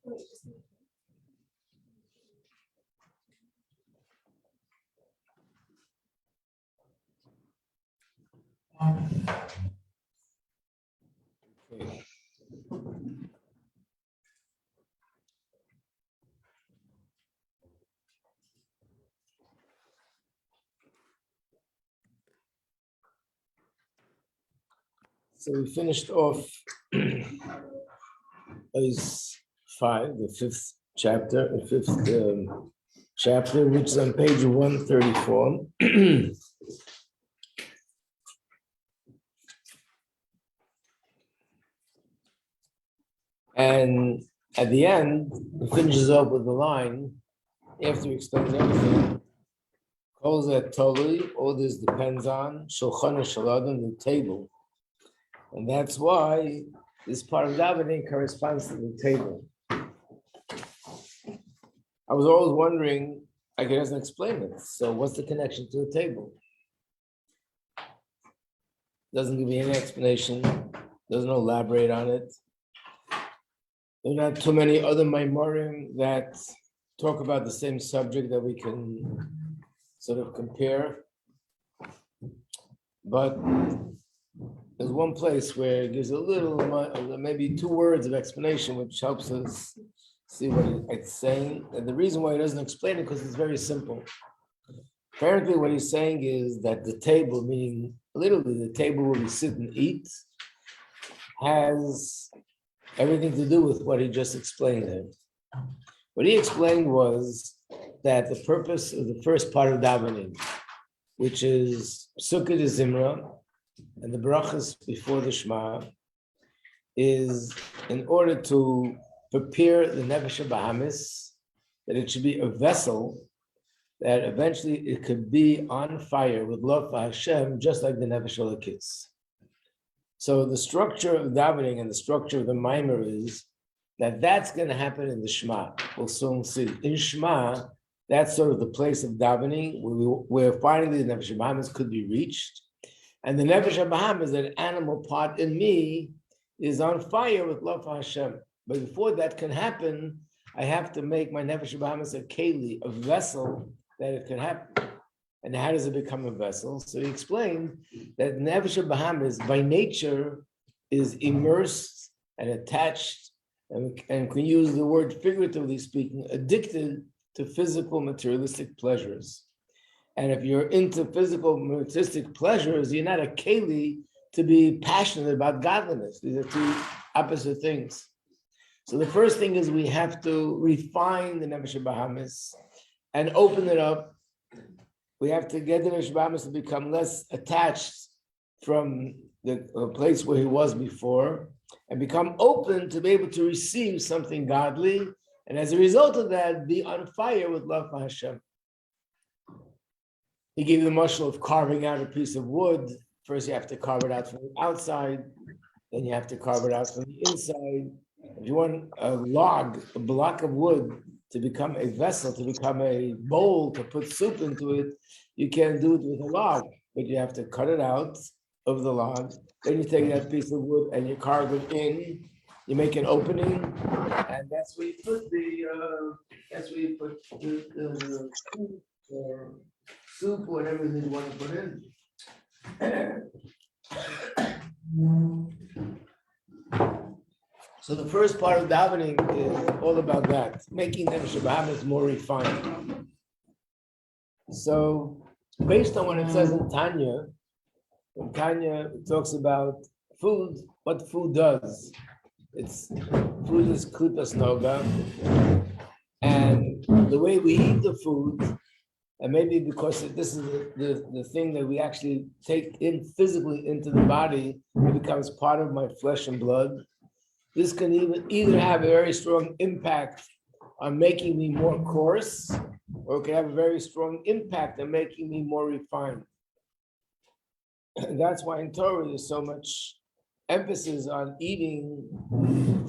Okay. So we finished off is 5, the fifth chapter, which is on page 134. And at the end, it finishes up with the line, after he explains everything, calls that totally, all this depends on Shulchan Shaladam, the table. And that's why this part of davening corresponds to the table. I was always wondering, he doesn't explain it. So what's the connection to the table? Doesn't give me any explanation, doesn't elaborate on it. There are not too many other Maimorim that talk about the same subject that we can sort of compare. But there's one place where it gives a little, maybe 2 words of explanation, which helps us see what it's saying. And the reason why he doesn't explain it, because it's very simple. Apparently what he's saying is that the table, meaning literally the table where we sit and eat, has everything to do with what he just explained there. What he explained was that the purpose of the first part of davening, which is Sukkah de Zimra, and the brachas before the Shema, is in order to prepare the Nefesh Bahamis, that it should be a vessel that eventually it could be on fire with love for Hashem, just like the Nefesh Elokis. So the structure of davening and the structure of the Maimer is that that's going to happen in the Shema. We'll soon see. In Shema, that's sort of the place of davening where finally the Nefesh Bahamis could be reached. And the Nefesh Bahamis, that animal part in me, is on fire with love for Hashem. But before that can happen, I have to make my Nefesh Bahamis a keli, a vessel that it can happen. And how does it become a vessel? So he explained that Nefesh Bahamis by nature is immersed and attached, and can use the word figuratively speaking, addicted to physical materialistic pleasures. And if you're into physical materialistic pleasures, you're not a keli to be passionate about godliness. These are 2 opposite things. So the first thing is we have to refine the Nefesh Bahamis and open it up. We have to get the Nefesh Bahamis to become less attached from the place where he was before and become open to be able to receive something godly. And as a result of that, be on fire with love for Hashem. He gave the mashal of carving out a piece of wood. First, you have to carve it out from the outside. Then you have to carve it out from the inside. If you want a block of wood to become a vessel, to become a bowl, to put soup into it, you can't do it with a log, but you have to cut it out of the log. Then you take that piece of wood and you carve it in. You make an opening, and that's where you put the soup or soup, whatever you want to put in. So the first part of davening is all about that, making Nefesh Bahamis more refined. So based on what it says in Tanya, it talks about food, what food does. Food is klipas noga, and the way we eat the food, and maybe because this is the thing that we actually take in physically into the body, it becomes part of my flesh and blood. This can either have a very strong impact on making me more coarse, or it can have a very strong impact on making me more refined. And that's why in Torah there's so much emphasis on eating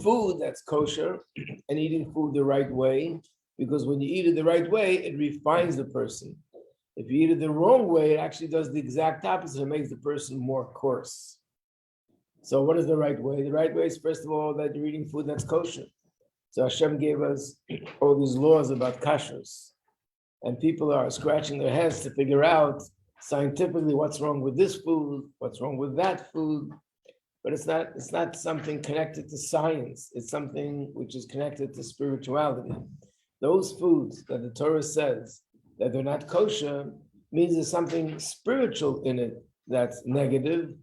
food that's kosher and eating food the right way, because when you eat it the right way, it refines the person. If you eat it the wrong way, it actually does the exact opposite. It makes the person more coarse. So what is the right way? The right way is, first of all, that you're eating food that's kosher. So Hashem gave us all these laws about kashrus, and people are scratching their heads to figure out scientifically what's wrong with this food, what's wrong with that food. But it's not something connected to science. It's something which is connected to spirituality. Those foods that the Torah says that they're not kosher means there's something spiritual in it that's negative.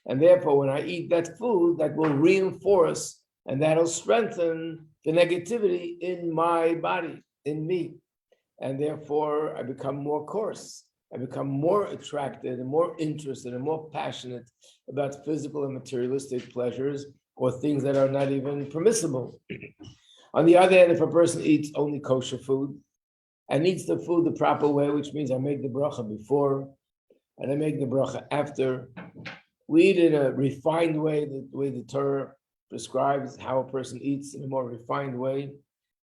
And therefore, when I eat that food, that will reinforce and that'll strengthen the negativity in my body, in me. And therefore, I become more coarse. I become more attracted and more interested and more passionate about physical and materialistic pleasures or things that are not even permissible. On the other hand, if a person eats only kosher food and eats the food the proper way, which means I make the bracha before and I make the bracha after, we eat in a refined way, the way the Torah prescribes how a person eats in a more refined way.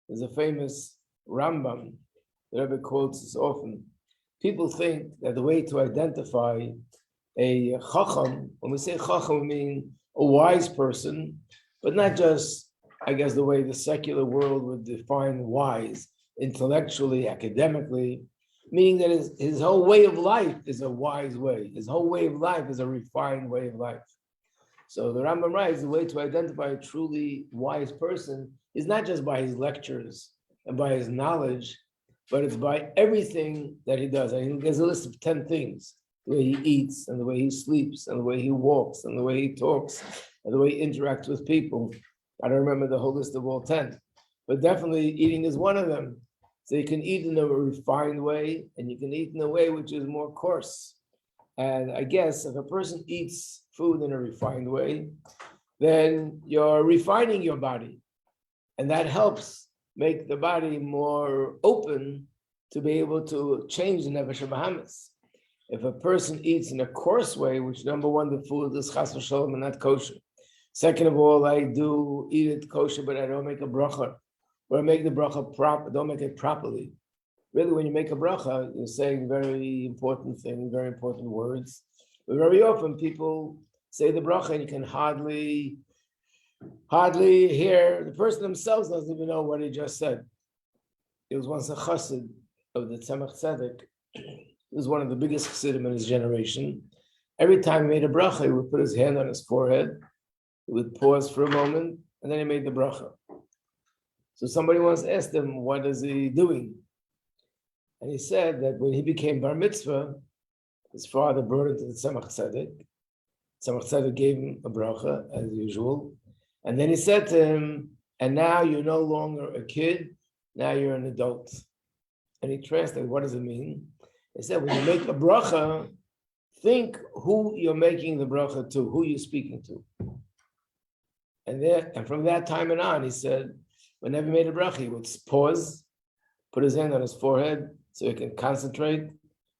There's a famous Rambam, the Rebbe quotes this often. People think that the way to identify a chacham, when we say chacham, we mean a wise person, but not just, I guess, the way the secular world would define wise, intellectually, academically, meaning that his whole way of life is a wise way. His whole way of life is a refined way of life. So the Rambam writes, the way to identify a truly wise person is not just by his lectures and by his knowledge, but it's by everything that he does. And there's a list of 10 things: the way he eats, and the way he sleeps, and the way he walks, and the way he talks, and the way he interacts with people. I don't remember the whole list of all 10, but definitely eating is one of them. So you can eat in a refined way, and you can eat in a way which is more coarse. And I guess if a person eats food in a refined way, then you're refining your body. And that helps make the body more open to be able to change the nefesh habahamis. If a person eats in a coarse way, which number one, the food is chas v'sholom and not kosher. Second of all, I do eat it kosher, but I don't make a bracha. Or I make the bracha proper, don't make it properly. Really, when you make a bracha, you're saying very important things, very important words. But very often people say the bracha and you can hardly hear, the person themselves doesn't even know what he just said. It was once a chassid of the Tzemach Tzedek. He was one of the biggest chassidim in his generation. Every time he made a bracha, he would put his hand on his forehead, he would pause for a moment, and then he made the bracha. So somebody once asked him, what is he doing? And he said that when he became bar mitzvah, his father brought him to the Tzemach Tzedek. Tzemach Tzedek gave him a bracha, as usual. And then he said to him, and now you're no longer a kid, now you're an adult. And he translated, what does it mean? He said, when you make a bracha, think who you're making the bracha to, who you're speaking to. And from that time and on, he said, whenever he made a bracha, he would pause, put his hand on his forehead so he can concentrate,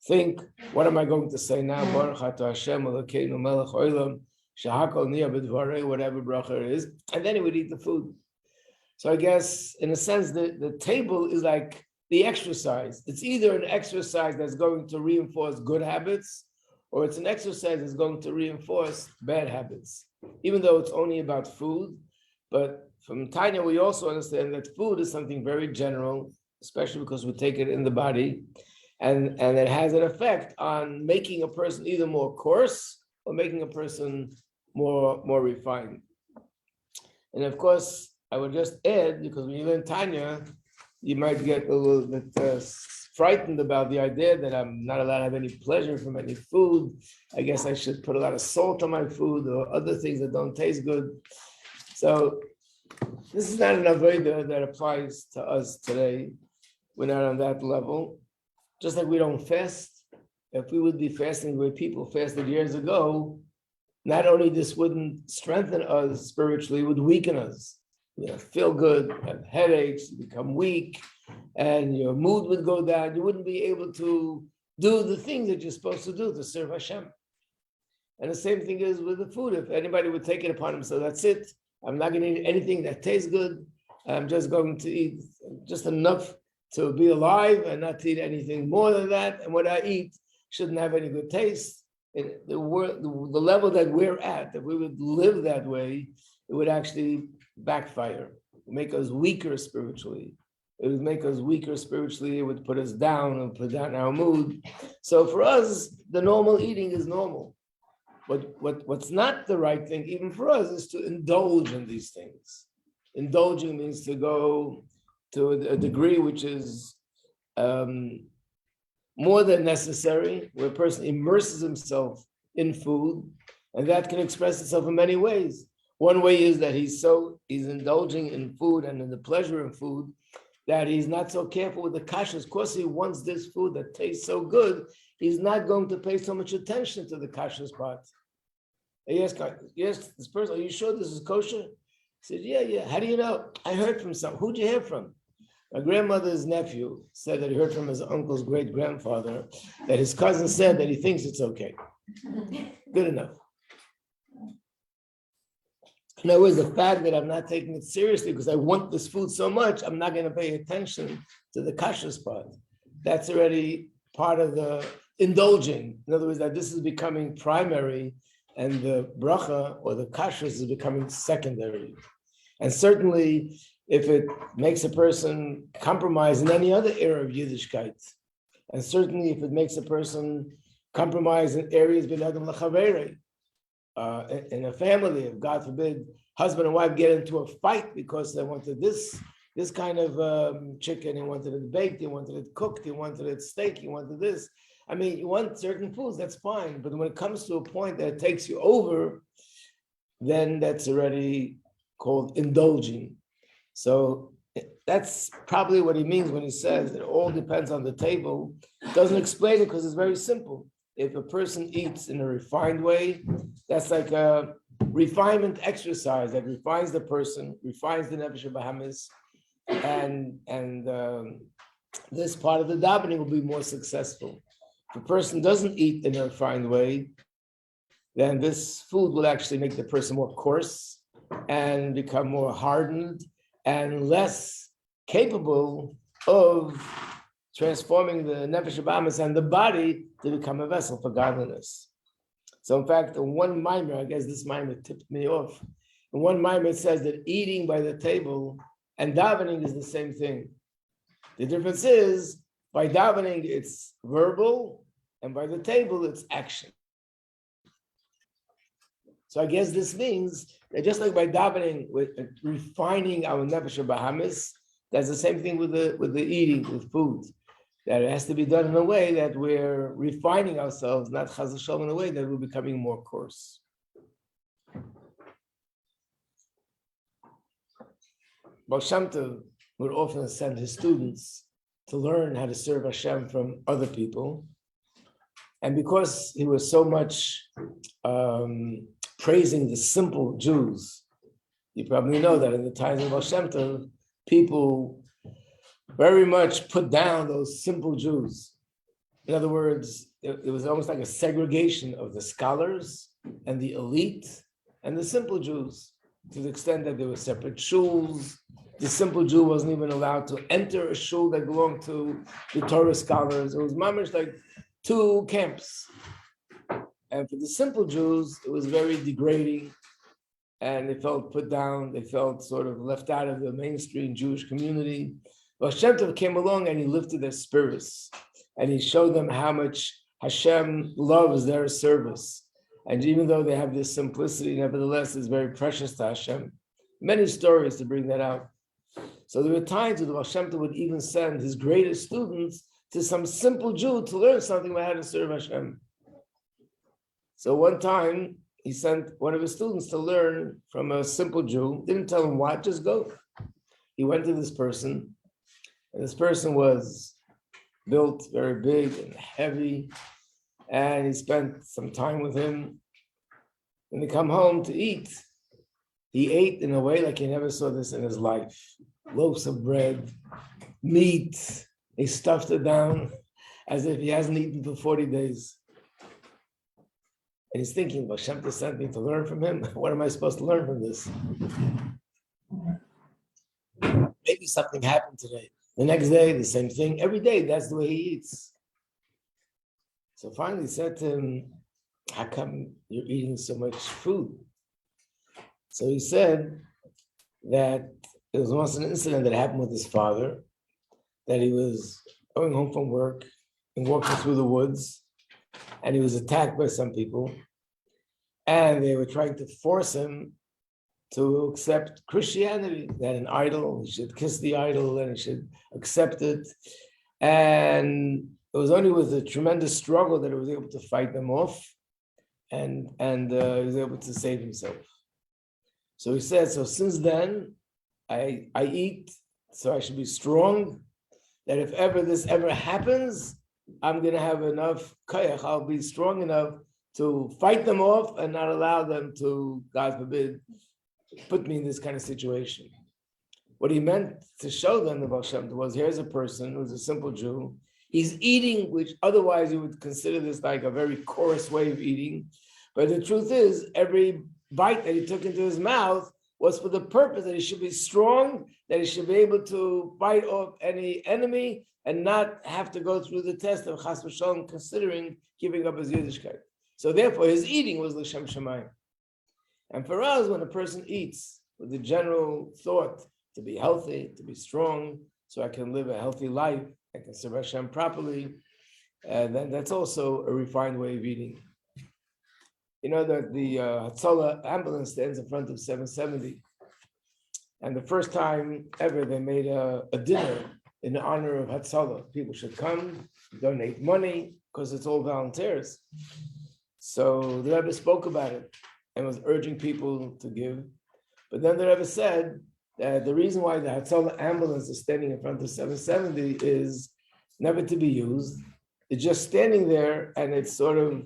think, what am I going to say now? Baruch atah Hashem Elokeinu melech olam, shehakol niyah b'dvarei, whatever bracha it is, and then he would eat the food. So I guess, in a sense, the table is like the exercise. It's either an exercise that's going to reinforce good habits, or it's an exercise that's going to reinforce bad habits. Even though it's only about food, but from Tanya, we also understand that food is something very general, especially because we take it in the body, and it has an effect on making a person either more coarse or making a person more refined. And of course, I would just add, because when you learn Tanya, you might get a little bit frightened about the idea that I'm not allowed to have any pleasure from any food. I guess I should put a lot of salt on my food or other things that don't taste good. So this is not an avodah that applies to us today. We're not on that level. Just like we don't fast. If we would be fasting the way people fasted years ago, not only this wouldn't strengthen us spiritually, it would weaken us. You feel good, have headaches, you become weak, and your mood would go down. You wouldn't be able to do the things that you're supposed to do to serve Hashem. And the same thing is with the food. If anybody would take it upon himself, that's it. I'm not going to eat anything that tastes good. I'm just going to eat just enough to be alive and not to eat anything more than that. And what I eat shouldn't have any good taste. The level that we're at, if we would live that way, it would actually backfire. It would make us weaker spiritually. It would make us weaker spiritually. It would put us down and put down our mood. So for us, the normal eating is normal. But what's not the right thing, even for us, is to indulge in these things. Indulging means to go to a degree which is more than necessary, where a person immerses himself in food, and that can express itself in many ways. One way is that he's indulging in food and in the pleasure of food, that he's not so careful with the kashrus. Of course, he wants this food that tastes so good, he's not going to pay so much attention to the kashrus part. Yes, this person, are you sure this is kosher? He said, yeah. How do you know? I heard from some. Who'd you hear from? My grandmother's nephew said that he heard from his uncle's great-grandfather that his cousin said that he thinks it's okay. Good enough. In other words, the fact that I'm not taking it seriously because I want this food so much, I'm not going to pay attention to the kashrus part. That's already part of the indulging. In other words, that this is becoming primary and the bracha or the kashrus is becoming secondary. And certainly, if it makes a person compromise in any other area of Yiddishkeit, and certainly if it makes a person compromise in areas benagam l'chaveri, in a family, if God forbid, husband and wife get into a fight because they wanted this kind of chicken, he wanted it baked, he wanted it cooked, he wanted it steak, he wanted this. I mean, you want certain foods, that's fine. But when it comes to a point that it takes you over, then that's already called indulging. So that's probably what he means when he says it all depends on the table. Doesn't explain it because it's very simple. If a person eats in a refined way, that's like a refinement exercise that refines the person, refines the nefesh bahamis, and this part of the davening will be more successful. If a person doesn't eat in a refined way, then this food will actually make the person more coarse and become more hardened and less capable of transforming the nefesh bahamis and the body to become a vessel for godliness. So in fact, in one mimer, I guess this mimer tipped me off. In one mimer, it says that eating by the table and davening is the same thing. The difference is, by davening, it's verbal, and by the table, it's action. So I guess this means that just like by davening, with refining our nefesh bahamis, that's the same thing with the eating, with food. That it has to be done in a way that we're refining ourselves, not chas v'shalom in a way that we're becoming more coarse. Baal Shem Tov would often send his students to learn how to serve Hashem from other people. And because he was so much praising the simple Jews, you probably know that in the times of Baal Shem Tov, people very much put down those simple Jews. In other words, it was almost like a segregation of the scholars and the elite and the simple Jews, to the extent that there were separate shuls. The simple Jew wasn't even allowed to enter a shul that belonged to the Torah scholars. It was mamish like two camps. And for the simple Jews, it was very degrading, and they felt put down. They felt sort of left out of the mainstream Jewish community. Well, Shem Tov came along and he lifted their spirits, and he showed them how much Hashem loves their service. And even though they have this simplicity, nevertheless, it's very precious to Hashem. Many stories to bring that out. So there were times when the Baal Shem Tov would even send his greatest students to some simple Jew to learn something about how to serve Hashem. So one time, he sent one of his students to learn from a simple Jew, didn't tell him what, just go. He went to this person, and this person was built very big and heavy, and he spent some time with him. When they come home to eat, he ate in a way like he never saw this in his life. Loaves of bread, meat, he stuffed it down as if he hasn't eaten for 40 days. And he's thinking, well, Shem Tov sent me to learn from him. What am I supposed to learn from this? Maybe something happened today. The next day, the same thing. Every day, that's the way he eats. So finally he said to him, how come you're eating so much food? So he said that there was once an incident that happened with his father, that he was going home from work and walking through the woods, and he was attacked by some people, and they were trying to force him to accept Christianity, that an idol, he should kiss the idol and he should accept it. And it was only with a tremendous struggle that he was able to fight them off, and he was able to save himself. So he said, so since then, I eat, so I should be strong, that if ever this ever happens, I'm going to have enough kayach, I'll be strong enough to fight them off and not allow them to, God forbid, put me in this kind of situation. What he meant to show them about Shem was, here's a person who's a simple Jew. He's eating, which otherwise you would consider this like a very coarse way of eating. But the truth is, every bite that he took into his mouth was for the purpose that he should be strong, that he should be able to fight off any enemy and not have to go through the test of Chas v'Shalom, considering giving up his Yiddishkeit. So therefore, his eating was l'shem shamayim. And for us, when a person eats with the general thought to be healthy, to be strong, so I can live a healthy life, I can serve Hashem properly, then that's also a refined way of eating. You know that the Hatzalah ambulance stands in front of 770. And the first time ever they made a dinner in honor of Hatzalah. People should come, donate money, because it's all volunteers. So the Rebbe spoke about it and was urging people to give. But then the Rebbe said that the reason why the Hatzalah ambulance is standing in front of 770 is never to be used. It's just standing there, and it's sort of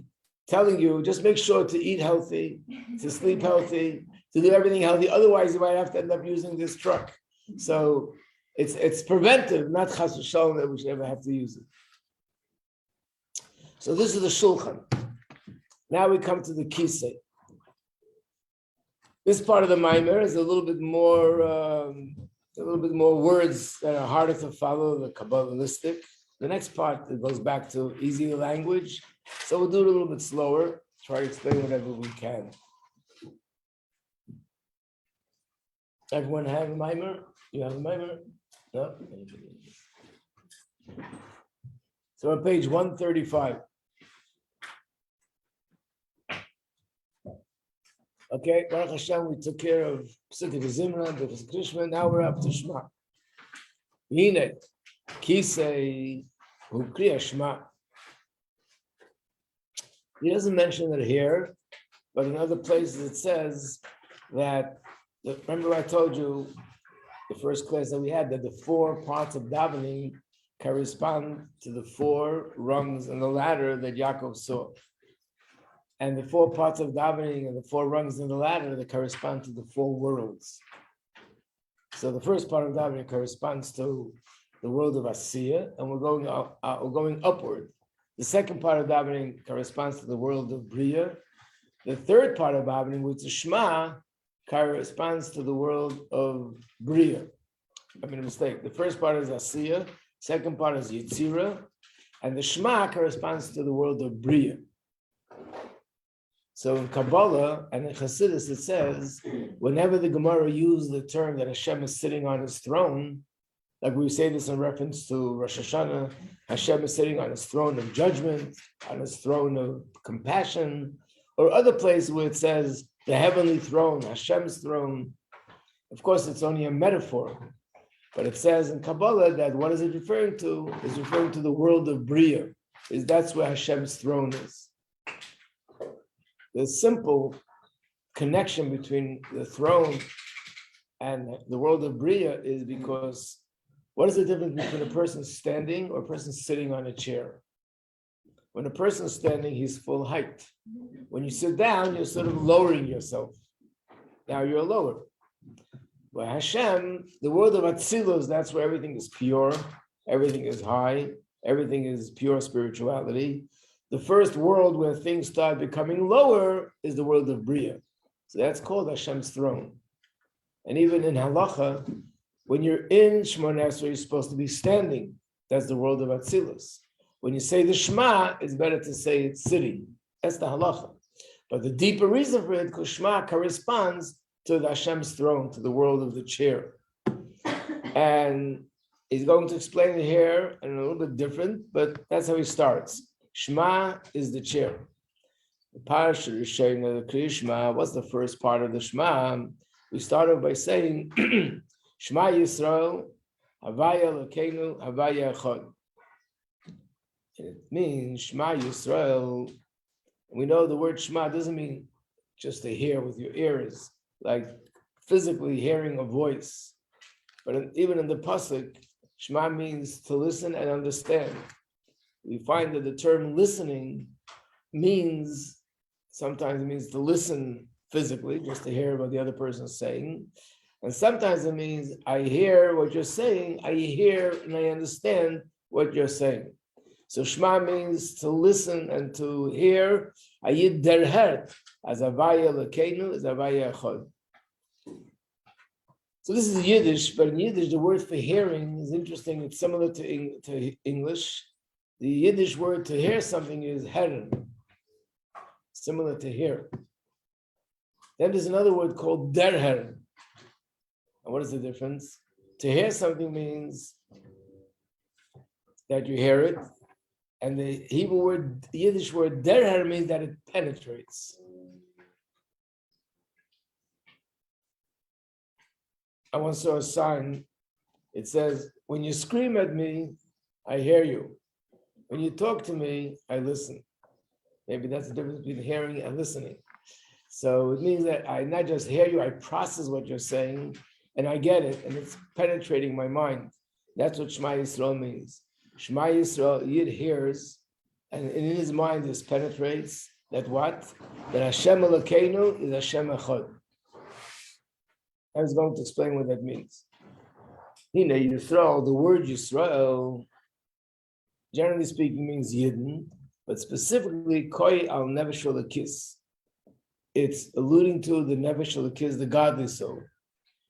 telling you, just make sure to eat healthy, to sleep healthy, to do everything healthy. Otherwise, you might have to end up using this truck. So it's preventive, not chas v'shalom, that we should ever have to use it. So this is the shulchan. Now we come to the kisei. This part of the Maimer is a little bit more words that are harder to follow, the Kabbalistic. The next part, it goes back to easy language. So we'll do it a little bit slower, try to explain whatever we can. Everyone have a Maimer? You have a Maimer? No? So on page 135. Okay, Baruch Hashem, we took care of Psukkah Zimra, the Krishma, now we're up to Shema. Hine, Kisei, Ukriya Shema. He doesn't mention it here, but in other places it says that, remember I told you the first class that we had, that the 4 parts of davening correspond to the 4 rungs in the ladder that Yaakov saw. And the 4 parts of davening and the 4 rungs in the ladder that correspond to the 4 worlds. So the first part of davening corresponds to the world of Asiya, and we're going upward. The second part of davening corresponds to the world of Bria. The third part of davening, which is Shema, corresponds to the world of Bria. I made a mistake. The first part is Asiya, second part is Yitzira, and the Shema corresponds to the world of Bria. So in Kabbalah and in Chassidus, it says, whenever the Gemara uses the term that Hashem is sitting on his throne, like we say this in reference to Rosh Hashanah, Hashem is sitting on his throne of judgment, on his throne of compassion, or other places where it says the heavenly throne, Hashem's throne. Of course, it's only a metaphor, but it says in Kabbalah that what is it referring to? It's referring to the world of Bria. That's where Hashem's throne is. The simple connection between the throne and the world of Bria is because what is the difference between a person standing or a person sitting on a chair? When a person is standing, he's full height. When you sit down, you're sort of lowering yourself. Now you're lower. But Hashem, the world of Atzilus, that's where everything is pure, everything is high, everything is pure spirituality. The first world where things start becoming lower is the world of Bria. So that's called Hashem's throne. And even in Halacha, when you're in Shmoneh Esrei, you're supposed to be standing. That's the world of Atzilus. When you say the Shema, it's better to say it's sitting. That's the Halacha. But the deeper reason for it, because Shema corresponds to the Hashem's throne, to the world of the chair. And he's going to explain it here and a little bit different, but that's how he starts. Shema is the chair. The parasha is showing the Kriya Shema. What's the first part of the Shema? We started by saying Shema Yisrael, Havaya Elokeinu, Havaya Echad. It means Shema Yisrael. We know the word Shema doesn't mean just to hear with your ears, like physically hearing a voice. But even in the pasuk, Shema means to listen and understand. We find that the term listening means, sometimes it means to listen physically, just to hear what the other person is saying. And sometimes it means I hear what you're saying, I hear and I understand what you're saying. So Shema means to listen and to hear. Ayid derher, as Havaya Elokeinu, as Havaya Echad. So this is Yiddish, but in Yiddish, the word for hearing is interesting. It's similar to English. The Yiddish word to hear something is heren, similar to hear. Then there's another word called derher. And what is the difference? To hear something means that you hear it, and the Hebrew word, the Yiddish word derher means that it penetrates. I once saw a sign. It says, when you scream at me, I hear you. When you talk to me, I listen. Maybe that's the difference between hearing and listening. So it means that I not just hear you, I process what you're saying, and I get it, and it's penetrating my mind. That's what Shema Yisrael means. Shema Yisrael, Yid hears, and in his mind this penetrates, that what? That Hashem Elokeinu is Hashem Echad. I was going to explain what that means. Hine Yisrael, the word Yisrael, generally speaking, means Yidden, but specifically Koi al Nefesh Elokis. It's alluding to the Nefesh Elokis, the godly soul.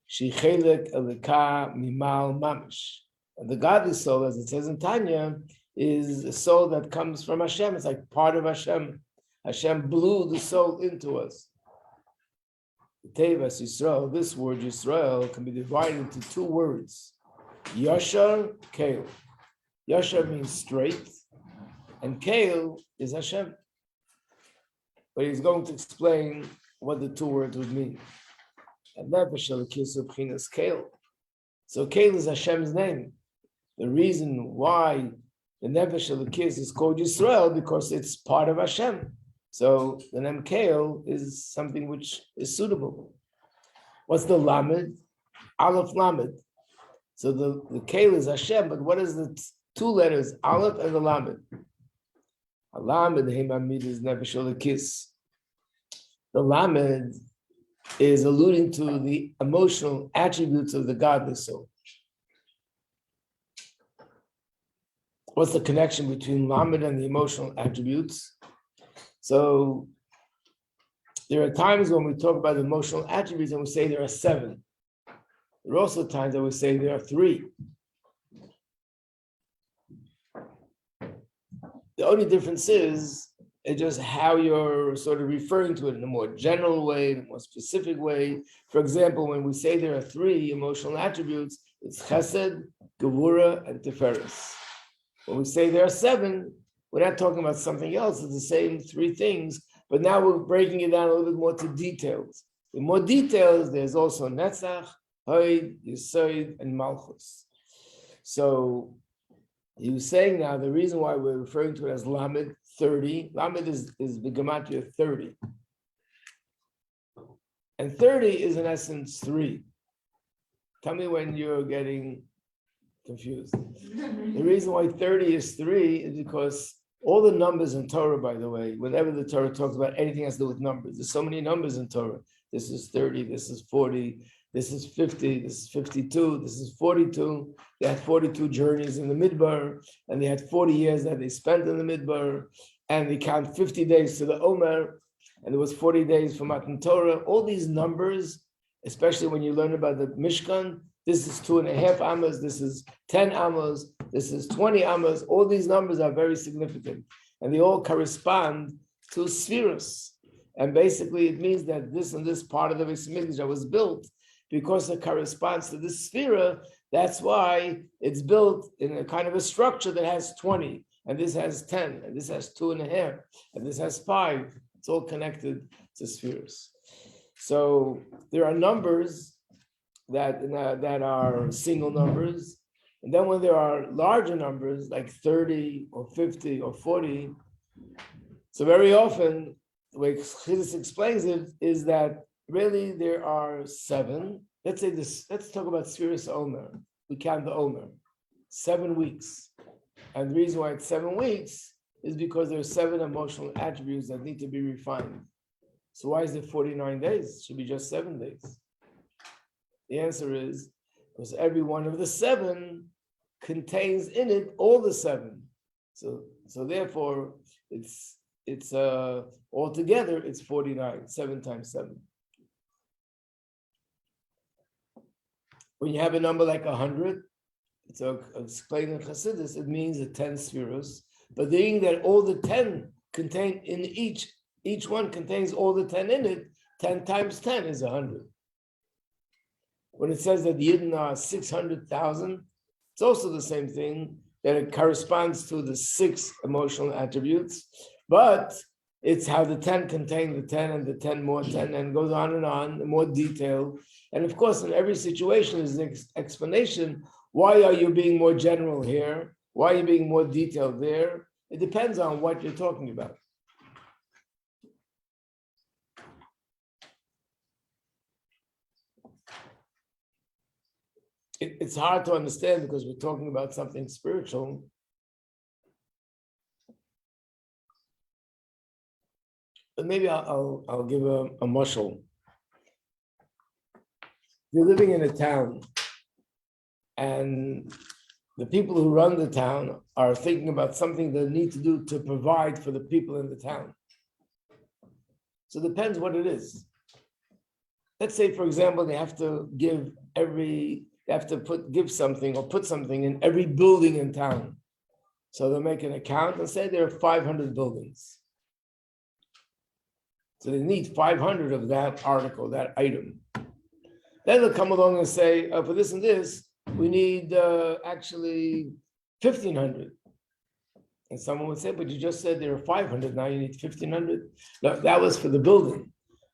She Chelek Elika Mimal Mamish. And the godly soul, as it says in Tanya, is a soul that comes from Hashem. It's like part of Hashem. Hashem blew the soul into us. Tevas Yisrael, this word Yisrael can be divided into two words. Yashar, Keil. Yashar means straight, and Keil is Hashem. But he's going to explain what the two words would mean. And Nefesh Elokis B'chinas Keil. So Keil is Hashem's name. The reason why the Nefesh Elokis is called Yisrael, because it's part of Hashem. So the name Keil is something which is suitable. What's the Lamed? Aleph Lamed. So the Keil is Hashem, but what is the two letters, Aleph and the Lamed? Lamed, Heimamid is Nefesh Elokis. The Lamed is alluding to the emotional attributes of the godly soul. What's the connection between Lamed and the emotional attributes? So there are times when we talk about the emotional attributes and we say there are 7. There are also times that we say there are 3. The only difference is it's just how you're sort of referring to it in a more general way, in a more specific way. For example, when we say there are 3 emotional attributes, it's Chesed, Gevura, and Tiferes. When we say there are 7, we're not talking about something else. It's the same 3 things, but now we're breaking it down a little bit more to details. In more details, there's also Netzach, Hoid, Yesod, and Malchus. So he was saying now the reason why we're referring to it as Lamed 30. Lamed is the gematria 30. And 30 is in essence 3. Tell me when you're getting confused. The reason why 30 is 3 is because all the numbers in Torah, by the way, whenever the Torah talks about anything has to do with numbers, there's so many numbers in Torah. This is 30, this is 40, this is 50, this is 52, this is 42. They had 42 journeys in the Midbar, and they had 40 years that they spent in the Midbar, and they count 50 days to the Omer, and there was 40 days for Matan Torah. All these numbers, especially when you learn about the Mishkan, this is 2.5 amos, this is 10 amos, this is 20 amos. All these numbers are very significant, and they all correspond to spheres. And basically, it means that this and this part of the Beis Hamikdash that was built because it corresponds to the sphere. That's why it's built in a kind of a structure that has 20, and this has 10, and this has 2.5, and this has 5. It's all connected to spheres. So there are numbers that are single numbers, and then when there are larger numbers like 30 or 50 or 40, so very often the way Chassidus explains it is that really there are 7. Let's say this. Let's talk about spheres Omer. We count the Omer, 7 weeks, and the reason why it's 7 weeks is because there are 7 emotional attributes that need to be refined. So why is it 49 days? It should be just 7 days. The answer is because every one of the 7 contains in it all the 7. So therefore, it's altogether it's 49. 7 times 7. When you have a number like 100, so explained in Chassidus, it means the 10 spheres. But being that all the 10 contain in each one contains all the 10 in it, 10 times 10 is 100. When it says that Yidden are 600,000, it's also the same thing, that it corresponds to the 6 emotional attributes, but it's how the 10 contain the 10 and the 10 more 10, and goes on, in more detail. And of course, in every situation is an explanation. Why are you being more general here? Why are you being more detailed there? It depends on what you're talking about. It's hard to understand because we're talking about something spiritual. But maybe I'll give a mashal. You're living in a town, and the people who run the town are thinking about something they need to do to provide for the people in the town. So it depends what it is. Let's say, for example, they have to give something or put something in every building in town. So they'll make an account and say there are 500 buildings. So they need 500 of that article, that item. Then they'll come along and say, for this and this, we need actually 1,500. And someone would say, but you just said there are 500, now you need 1,500. No, that was for the building.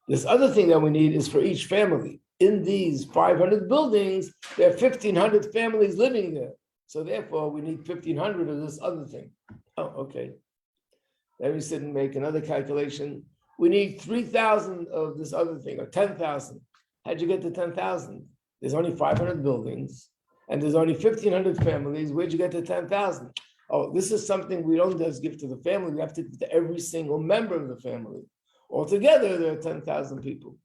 This other thing that we need is for each family. In these 500 buildings, there are 1,500 families living there. So therefore, we need 1,500 of this other thing. Oh, okay. Then we sit and make another calculation. We need 3,000 of this other thing, or 10,000. How'd you get to 10,000? There's only 500 buildings, and there's only 1,500 families. Where'd you get to 10,000? Oh, this is something we don't just give to the family. We have to give to every single member of the family. Altogether, there are 10,000 people,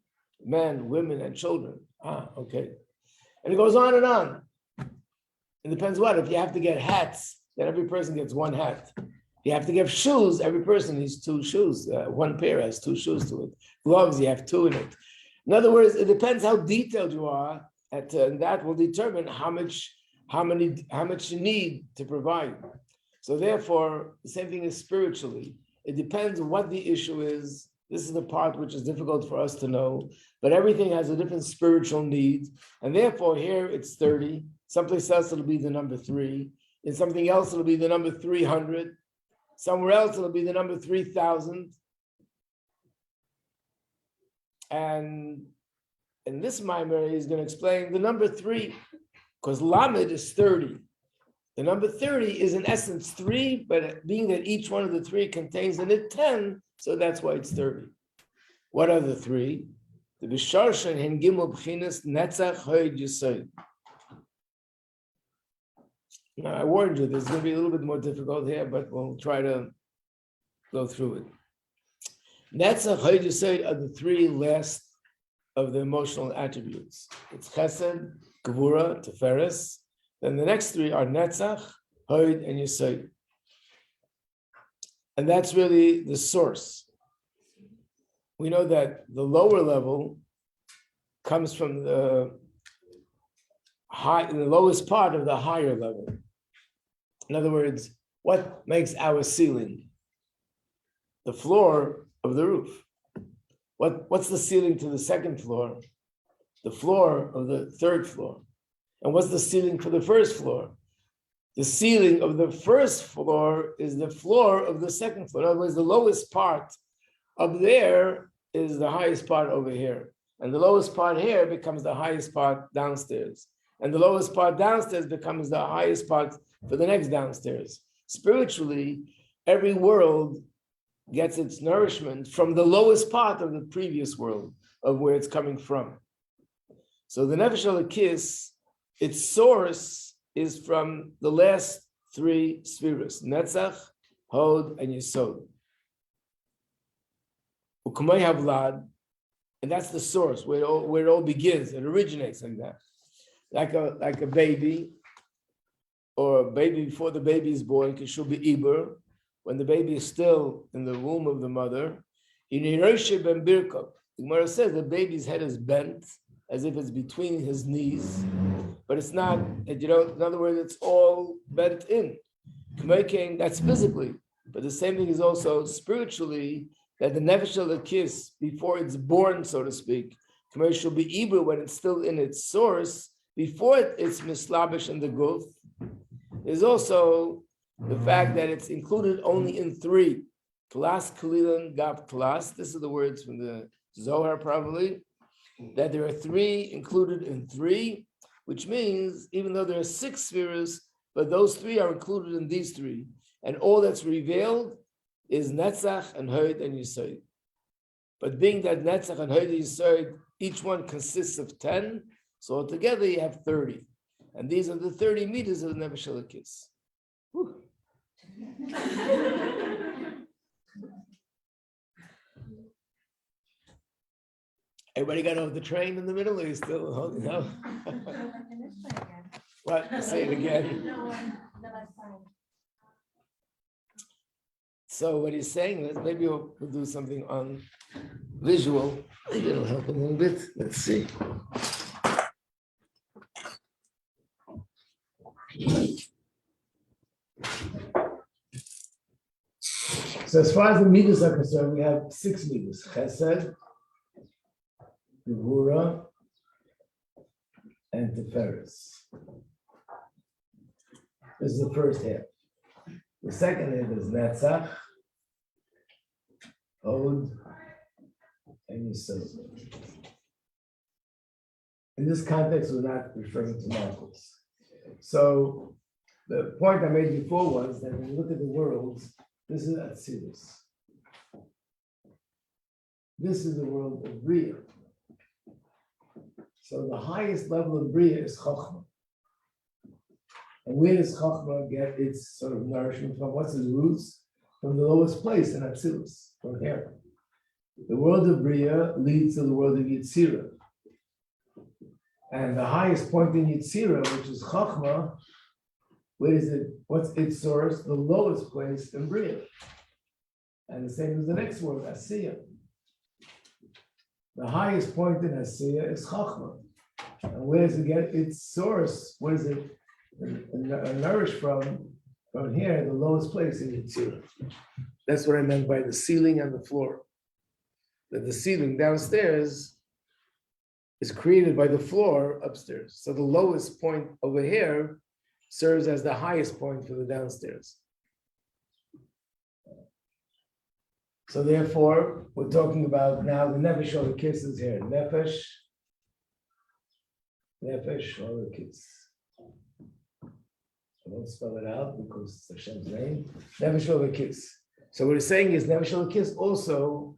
men, women, and children. Okay. And it goes on and on. It depends what. If you have to get hats, then every person gets 1 hat. You have to give shoes, every person needs 2 shoes. 1 pair has 2 shoes to it. Gloves, you have 2 in it. In other words, it depends how detailed you are, and that will determine how much you need to provide. So therefore, the same thing is spiritually. It depends what the issue is. This is the part which is difficult for us to know, but everything has a different spiritual need. And therefore, here it's 30. Someplace else it'll be the number 3. In something else, it'll be the number 300. Somewhere else, it'll be the number 3,000. And in this mimer, he's going to explain the number 3, because Lamed is 30. The number 30 is in essence 3, but being that each one of the 3 contains in it 10, so that's why it's 30. What are the 3? The Bisharshan Hen Gimel B'chinas Netzach Hoyd Yesod. Now, I warned you, this is going to be a little bit more difficult here, but we'll try to go through it. Netzach Hoyd Yesod are the 3 last of the emotional attributes. It's Chesed, Gevura, Teferes. Then the next 3 are Netzach, Hoyd, and Yesod. And that's really the source. We know that the lower level comes from the lowest part of the higher level. In other words, what makes our ceiling? The floor of the roof. What's the ceiling to the second floor? the floor of the third floor. And what's the ceiling for the first floor? The ceiling of the first floor is the floor of the second floor. In other words, the lowest part up there is the highest part over here. And the lowest part here becomes the highest part downstairs. And the lowest part downstairs becomes the highest part for the next downstairs. Spiritually, every world gets its nourishment from the lowest part of the previous world, of where it's coming from. So the Nefesh Elokis, its source is from the last three spheres, Netzach, Hod, and Yesod. U'kamei Havlad, and that's the source, where it all begins. It originates like that. Like a baby, or a baby before the baby is born, Kishul Be'ibur, when the baby is still in the womb of the mother. In Yeroshe ben Birkov, the Gemara says the baby's head is bent, as if it's between his knees, but it's not, in other words, it's all bent in. That's physically, but the same thing is also spiritually, that the Nefesh Elokis, before it's born, so to speak, should be Ibur, when it's still in its source, before it's mislabish in the guf, is also the fact that it's included only in three. Klas, Kalilan, Gab, Klas. This is the words from the Zohar, probably, that there are three included in three, which means even though there are six spheres, but those three are included in these three. And all that's revealed is Netzach and Hod and Yesod. But being that Netzach and Hod and Yesod, each one consists of 10, so altogether you have 30. And these are the 30 meters of the Nefesh Elokis. Everybody got off the train in the middle, or are you still holding up? What? Say it again. So what he's saying is, maybe we'll do something on visual. Maybe it'll help a little bit. Let's see. So as far as the meters are concerned, we have 6 meters: Chesed, Gevura, and Tiferes. This is the first half. The second half is Netzach, Hod, and Yesod. In this context, we're not referring to Malchus. So the point I made before was that when you look at the worlds, this is Atzilus. This is the world of Bria. So the highest level of Bria is Chochmah. And where does Chochmah get its sort of nourishment from? What's its roots? From the lowest place in Atzilus, from here. The world of Bria leads to the world of Yetzirah. And the highest point in Yetzirah, which is Chochmah, where is it? What's its source? The lowest place in Bria. And the same as the next word, Asiyah. The highest point in Asiyah is Chachma. And where does it get its source? Where is it nourished from? From here, the lowest place in Yetzirah. That's what I meant by the ceiling and the floor. That the ceiling downstairs is created by the floor upstairs. So the lowest point over here serves as the highest point for the downstairs. So therefore, we're talking about now the Nefesh Elokis is here. Nefesh Elokis. I won't spell it out because it's Hashem's name. Nefesh Elokis. So what he's saying is Nefesh Elokis also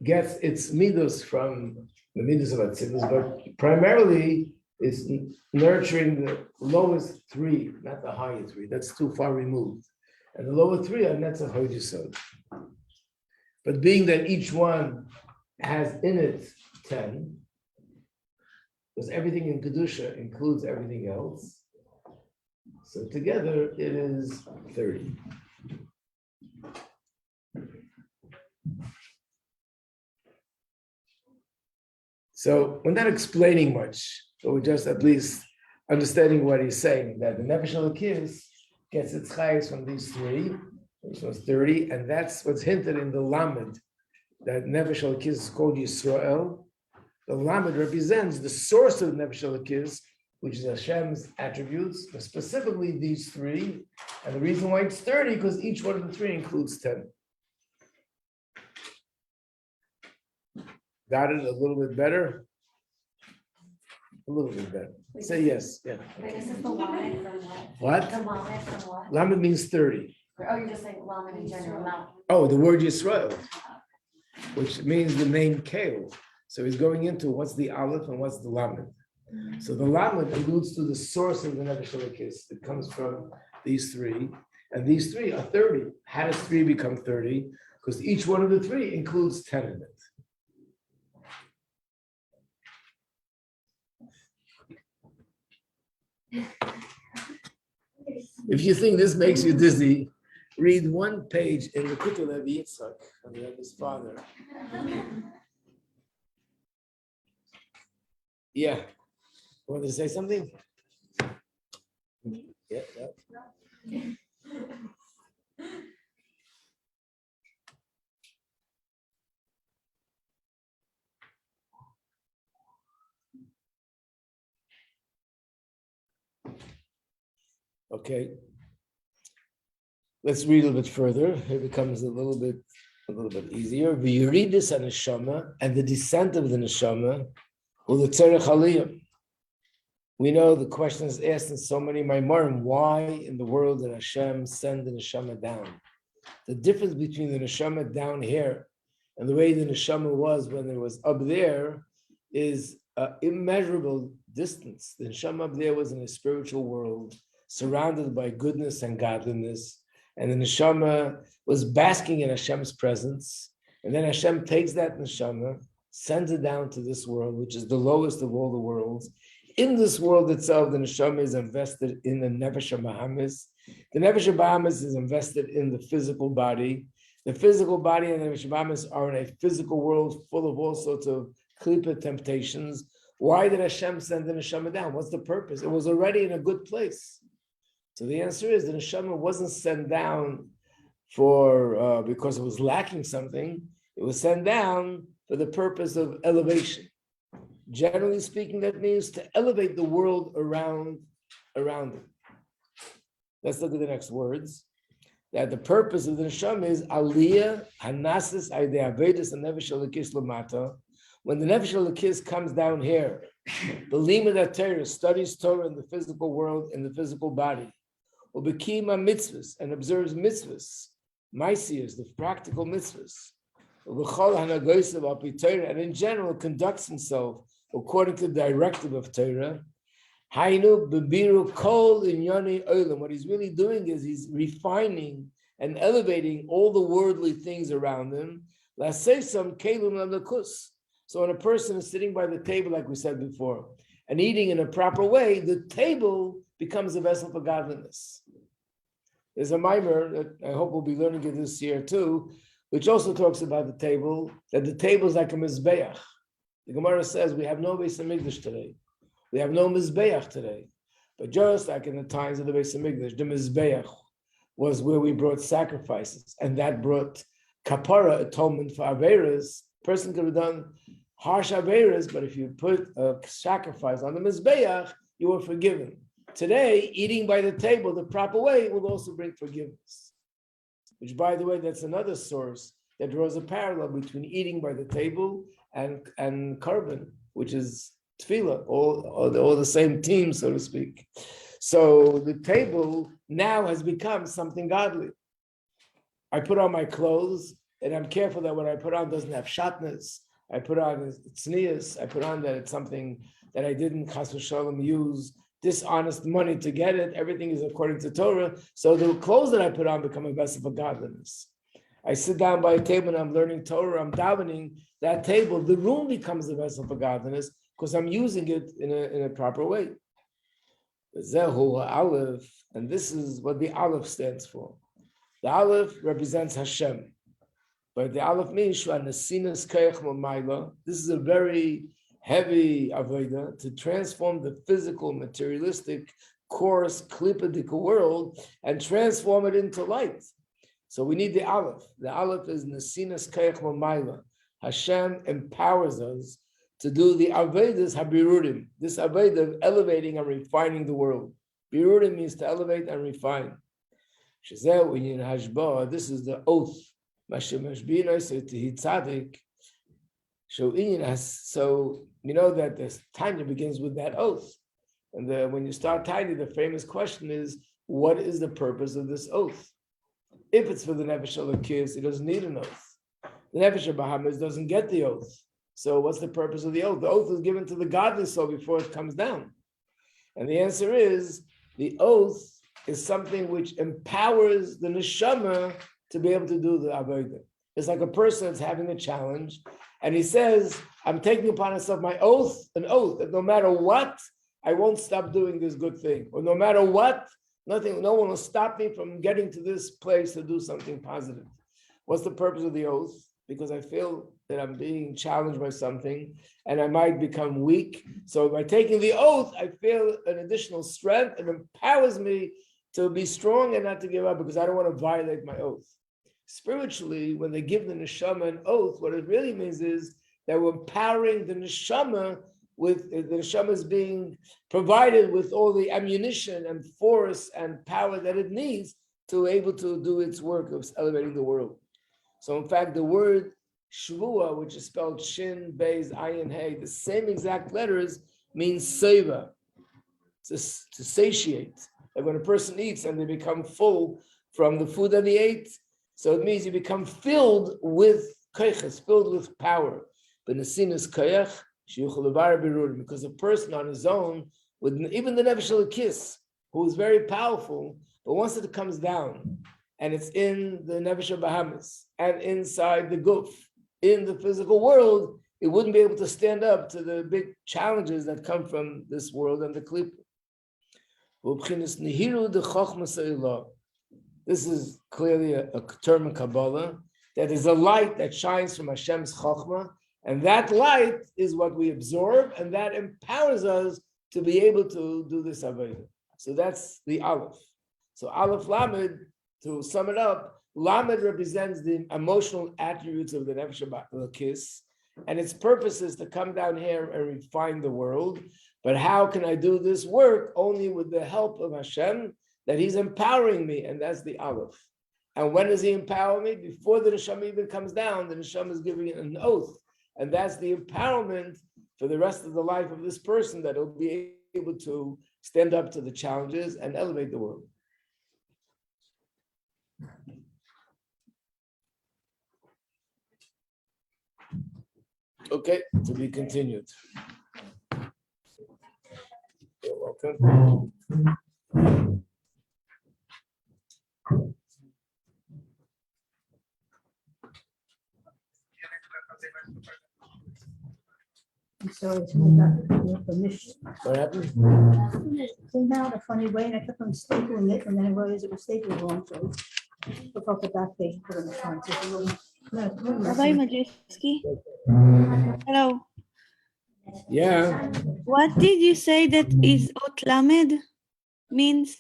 gets its midos from the midos of Atzilus, but primarily is nurturing the lowest three, not the higher three. That's too far removed. And the lower three are Netzach, Hod, Yesod. But being that each one has in it 10, because everything in Kedusha includes everything else, so together it is 30. So we're not explaining much, but we're just at least understanding what he's saying, that the Nefesh Elokis gets its chayes from these three, which was 30, and that's what's hinted in the Lamed, that Nefesh Elokis is called Yisrael, The Lamed represents the source of Nefesh Elokis, which is Hashem's attributes, but specifically these three. And the reason why it's 30, because each one of the three includes 10. Got it a little bit better? A little bit better. Say yes. Yeah. Wait, this is the Lamed from what? What? The Lamed from what? Lamed means 30. Oh, you're just saying Lamed in general, not. Oh, the word Yisrael, which means the name Kale. So he's going into what's the Aleph and what's the Lamed. So the Lamed alludes to the source of the Nefesh Elokis. It comes from these three, and these three are 30. How does 3 become 30? Because each one of the three includes 10 in it. If you think this makes you dizzy, read one page in the Kutul Levi Yitzchak on his father. Yeah. Want to say something? Yeah. Okay. Let's read a little bit further. It becomes a little bit easier. We read this on neshama and the descent of the neshama. We know the question is asked in so many Maimarim, why in the world did Hashem send the neshama down? The difference between the neshama down here and the way the neshama was when it was up there is an immeasurable distance. The neshama up there was in a spiritual world, surrounded by goodness and godliness, and the neshama was basking in Hashem's presence. And then Hashem takes that neshama, sends it down to this world, which is the lowest of all the worlds. In this world itself, the neshama is invested in the nefesh habahamis. The nefesh habahamis is invested in the physical body. The physical body and the nefesh habahamis are in a physical world full of all sorts of klipa temptations. Why did Hashem send the neshama down? What's the purpose? It was already in a good place. So the answer is the neshama wasn't sent down for because it was lacking something. It was sent down for the purpose of elevation. Generally speaking, that means to elevate the world around it. Let's look at the next words. That the purpose of the neshama is aliyah hanasis aydei avedus and nefesh elokis lamata. When the nefesh elokis comes down here, the limud Torah studies Torah in the physical world, in the physical body, ubekima mitzvahs and observes mitzvahs, maisiyas, the practical mitzvahs, and in general conducts himself according to the directive of Torah. What he's really doing is he's refining and elevating all the worldly things around him. So when a person is sitting by the table, like we said before, and eating in a proper way, the table becomes a vessel for godliness. There's a mimer that I hope we'll be learning it this year too, which also talks about the table, that the table is like a mizbeach. The Gemara says we have no Beis Hamikdash today. We have no mizbeach today. But just like in the times of the Beis Hamikdash, the mizbeach was where we brought sacrifices, and that brought kapara, atonement for averas. Person could have done harsh averas, but if you put a sacrifice on the mizbeach, you were forgiven. Today, eating by the table the proper way will also bring forgiveness. Which, by the way, that's another source that draws a parallel between eating by the table and korban, which is tefillah, all the same team, so to speak. So the table now has become something godly. I put on my clothes, and I'm careful that what I put on doesn't have shatnez. I put on tznius. I put on that it's something that I didn't chas v'shalom use dishonest money to get it. Everything is according to Torah. So the clothes that I put on become a vessel for godliness. I sit down by a table and I'm learning Torah, I'm davening. That table, the room becomes a vessel for godliness because I'm using it in a proper way. Zehu Aleph, and this is what the Aleph stands for. The Aleph represents Hashem, but the Aleph means Nasinas Kayach Mamayla. This is a very heavy avodah to transform the physical, materialistic, coarse, klippadic world and transform it into light. So we need the Aleph. The Aleph is Nasinas Kayach Mamayla. Hashem empowers us to do the Avedas Habirurim, this Aveda of elevating and refining the world. Birurim means to elevate and refine. This is the oath. So you know that the Tanya begins with that oath. And when you start Tanya, the famous question is, what is the purpose of this oath? If it's for the Nefesh Elokis, it doesn't need an oath. The Nefesh Bahamas doesn't get the oath. So what's the purpose of the oath? The oath is given to the godly soul before it comes down. And the answer is, the oath is something which empowers the neshama to be able to do the avodah. It's like a person that's having a challenge, and he says, I'm taking upon myself an oath, that no matter what, I won't stop doing this good thing. Or no matter what, no one will stop me from getting to this place to do something positive. What's the purpose of the oath? Because I feel that I'm being challenged by something and I might become weak. So by taking the oath, I feel an additional strength and empowers me to be strong and not to give up, because I don't want to violate my oath. Spiritually, when they give the neshama an oath, what it really means is that we're empowering the neshama with the neshama is being provided with all the ammunition and force and power that it needs to be able to do its work of elevating the world. So in fact, the word shvua, which is spelled shin, beis, ayin, hey, the same exact letters means seva, to satiate. Like when a person eats and they become full from the food that they ate, so it means you become filled with koyches, filled with power. But nesinas koyach, because a person on his own, with even the Nefesh Elokis, who is very powerful, but once it comes down, and it's in the Nefesh Bahamas, and inside the guf, in the physical world, it wouldn't be able to stand up to the big challenges that come from this world and the klippa. This is clearly a term in Kabbalah, that is a light that shines from Hashem's Chokhmah, and that light is what we absorb, and that empowers us to be able to do this Avodah. So that's the Aleph. So Aleph Lamed, to sum it up, Lamed represents the emotional attributes of the Nefesh Elokis, and its purpose is to come down here and refine the world. But how can I do this work? Only with the help of Hashem, that He's empowering me, and that's the Aleph. And when does He empower me? Before the Neshama even comes down, the Neshama is giving it an oath, and that's the empowerment for the rest of the life of this person, that he'll be able to stand up to the challenges and elevate the world. Okay, to be continued. You're welcome. I'm sorry, I got your permission. What happened? It came out a funny way, and I kept on stapling it, and then I realized it was stapled wrong, so I took off the back page and put it on the front. So it's a little Rabbi Majeski. Hello. Yeah. What did you say that is Ot Lamed means?